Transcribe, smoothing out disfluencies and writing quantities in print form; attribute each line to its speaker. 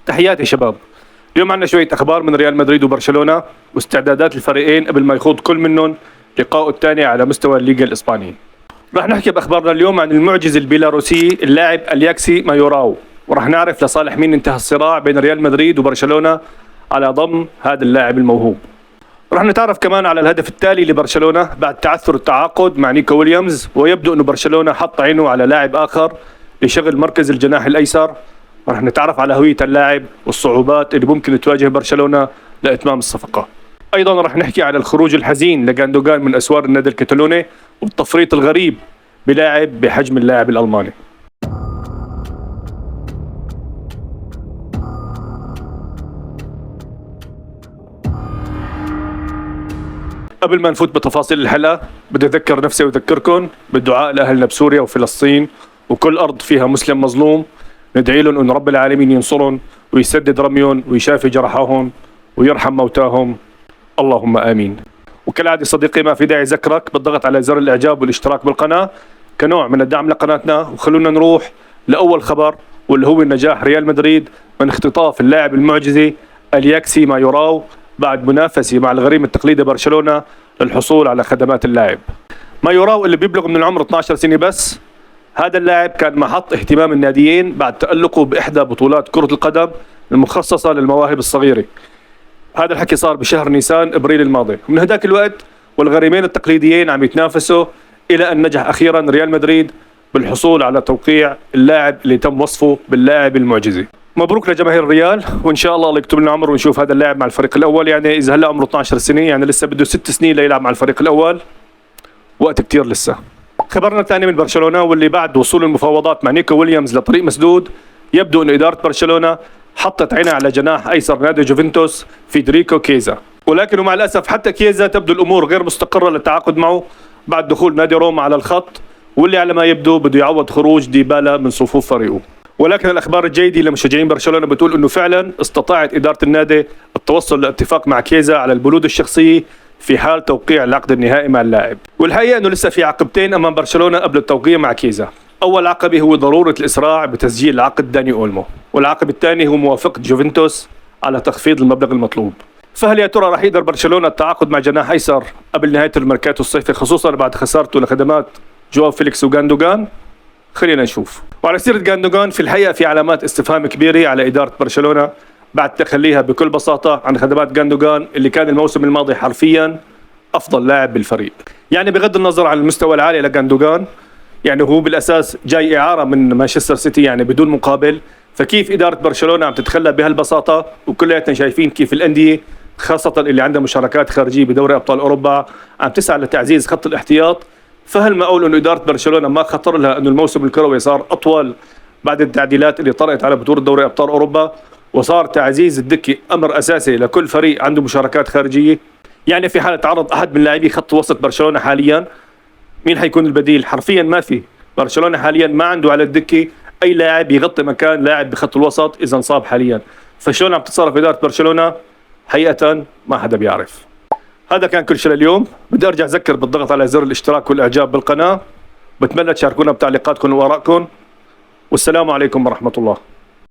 Speaker 1: تحياتي شباب. اليوم عندنا شوية أخبار من ريال مدريد وبرشلونة واستعدادات الفريقين قبل ما يخوض كل منهم لقائه الثاني على مستوى الليغا الإسبانية. رح نحكي بأخبارنا اليوم عن المعجز البيلاروسي اللاعب الياكسي مايوراو، ورح نعرف لصالح مين انتهى الصراع بين ريال مدريد وبرشلونة على ضم هذا اللاعب الموهوب. رح نتعرف كمان على الهدف التالي لبرشلونة بعد تعثر التعاقد مع نيكو ويليامز، ويبدو أنه برشلونة حط عينه على لاعب آخر لشغل مركز الجناح الأيسر. رح نتعرف على هوية اللاعب والصعوبات اللي ممكن تواجه برشلونة لإتمام الصفقة. أيضا رح نحكي على الخروج الحزين لغاندوغان من أسوار النادي الكتالوني والتفريط الغريب بلاعب بحجم اللاعب الألماني. قبل ما نفوت بتفاصيل الحلقة بدي أذكر نفسي وأذكركم بالدعاء لأهلنا بسوريا وفلسطين وكل أرض فيها مسلم مظلوم. ندعي لهم أن رب العالمين ينصرهم ويسدد رميهم ويشافي جرحاهم ويرحم موتاهم، اللهم آمين. وكالعادة صديقي ما في داعي أذكرك بالضغط على زر الإعجاب والاشتراك بالقناة كنوع من الدعم لقناتنا. وخلونا نروح لأول خبر واللي هو نجاح ريال مدريد من اختطاف اللاعب المعجزي الياكسي مايوراو بعد منافسة مع الغريم التقليدي برشلونة للحصول على خدمات اللاعب. مايوراو اللي بيبلغ من العمر 12 سنة بس، هذا اللاعب كان محط اهتمام الناديين بعد تألقه بإحدى بطولات كرة القدم المخصصة للمواهب الصغيرة. هذا الحكي صار بشهر نيسان ابريل الماضي، ومن هداك الوقت والغريمين التقليديين عم يتنافسوا الى ان نجح اخيرا ريال مدريد بالحصول على توقيع اللاعب اللي تم وصفه باللاعب المعجزي. مبروك لجماهير الريال، وان شاء الله يكتب لنا عمر ونشوف هذا اللاعب مع الفريق الاول. يعني اذا هلا عمره 12 سنه يعني لسه بده 6 سنين ليلعب مع الفريق الاول، وقت كتير لسه. خبرنا الثاني من برشلونه واللي بعد وصول المفاوضات مع نيكو ويليامز لطريق مسدود، يبدو ان اداره برشلونه حطت عينها على جناح ايسر نادي جوفنتوس فيدريكو كيزا، ولكن مع الاسف حتى كيزا تبدو الامور غير مستقره للتعاقد معه بعد دخول نادي روما على الخط، واللي على ما يبدو بده يعوض خروج ديبالا من صفوف فريقه. ولكن الاخبار الجيده لمشجعين برشلونه بتقول انه فعلا استطاعت اداره النادي التوصل لاتفاق مع كيزا على البنود الشخصيه في حال توقيع العقد النهائي مع اللاعب. والحقيقه انه لسه في عقبتين امام برشلونه قبل التوقيع مع كيزا. أول عقبة هو ضرورة الإسراع بتسجيل عقد داني أولمو، والعقبة الثاني هو موافقة جوفنتوس على تخفيض المبلغ المطلوب. فهل يا ترى رح يقدر برشلونة التعاقد مع جناح أيسر قبل نهاية الميركاتو الصيفي، خصوصا بعد خسارته لخدمات جواو فيليكس وغاندوغان؟ خلينا نشوف. وعلى سيرة غاندوغان، في الحقيقة في علامات استفهام كبيرة على إدارة برشلونة بعد تخليها بكل بساطة عن خدمات غاندوغان اللي كان الموسم الماضي حرفيا أفضل لاعب بالفريق. يعني بغض النظر عن المستوى العالي لغاندوغان، يعني هو بالأساس جاي إعارة من مانشستر سيتي يعني بدون مقابل، فكيف إدارة برشلونة عم تتخلى بهالبساطة؟ وكلياتنا شايفين كيف الأندية خاصة اللي عندها مشاركات خارجية بدوري أبطال أوروبا عم تسعى لتعزيز خط الاحتياط. فهل معقول أنه إدارة برشلونة ما خطر لها أنه الموسم الكروي صار أطول بعد التعديلات اللي طرأت على بطولة دوري أبطال أوروبا، وصار تعزيز الدكة أمر أساسي لكل فريق عنده مشاركات خارجية؟ يعني في حالة تعرض أحد من لاعبي خط وسط برشلونة حاليا، مين حيكون البديل؟ حرفيا ما في. برشلونة حاليا ما عنده على الدكة أي لاعب يغطي مكان لاعب بخط الوسط إذا انصاب حاليا. فشلون عم تتصرف إدارة برشلونة؟ حقيقة ما حدا بيعرف. هذا كان كل شيء لليوم. بدي أرجع أذكر بالضغط على زر الاشتراك والإعجاب بالقناة. بتمنى تشاركونا بتعليقاتكم وآرائكم، والسلام عليكم ورحمة الله.